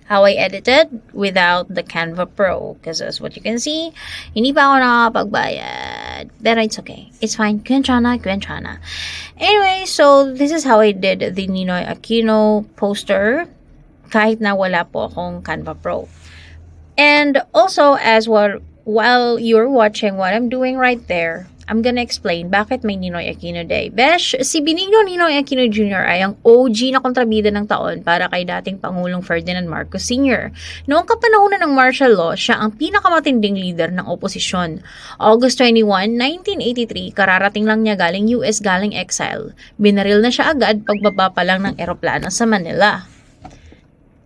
how I edited without the Canva Pro. Because as what you can see, hindi pa ako nakapagbayad. But it's okay. It's fine. Kwenchana. Anyway, so this is how I did the Ninoy Aquino poster kahit na wala po akong Canva Pro. And also, while you're watching what I'm doing right there, I'm gonna explain bakit may Ninoy Aquino Day. Besh, si Benigno Ninoy Aquino Jr. ay ang OG na kontrabida ng taon para kay dating Pangulong Ferdinand Marcos Sr. Noong kapanahunan ng martial law, siya ang pinakamatinding leader ng oposisyon. August 21, 1983, kararating lang niya galing US galing exile. Binaril na siya agad pagbaba pa lang ng eroplano sa Manila.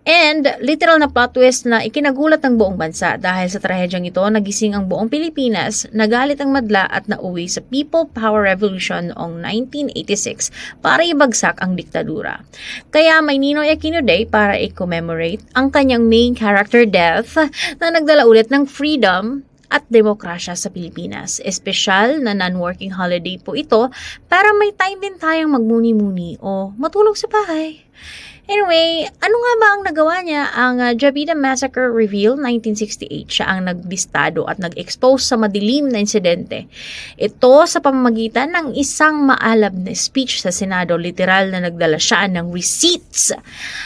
And literal na plot twist na ikinagulat ng buong bansa dahil sa trahedyang ito nagising ang buong Pilipinas, nagalit ang madla at nauwi sa People Power Revolution noong 1986 para ibagsak ang diktadura. Kaya may Ninoy Aquino Day para i-commemorate ang kanyang main character death na nagdala ulit ng freedom at demokrasya sa Pilipinas. Espesyal na non-working holiday po ito para may time din tayong magmuni-muni o matulog sa bahay. Anyway, ano nga ba ang nagawa niya? Ang Jabida Massacre Reveal 1968. Siya ang nagbistado at nag-expose sa madilim na insidente. Ito sa pamamagitan ng isang maalab na speech sa Senado. Literal na nagdala siya ng receipts.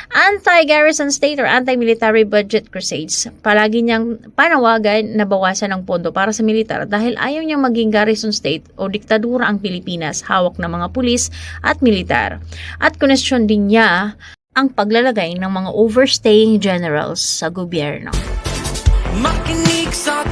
Anti-garrison state or anti-military budget crusades. Palagi niyang panawagan na bawasan ang pondo para sa militar dahil ayaw niyang maging garrison state o diktadura ang Pilipinas, hawak ng mga pulis at militar. At konestyon din niya ang paglalagay ng mga overstaying generals sa gobyerno. Makinig sa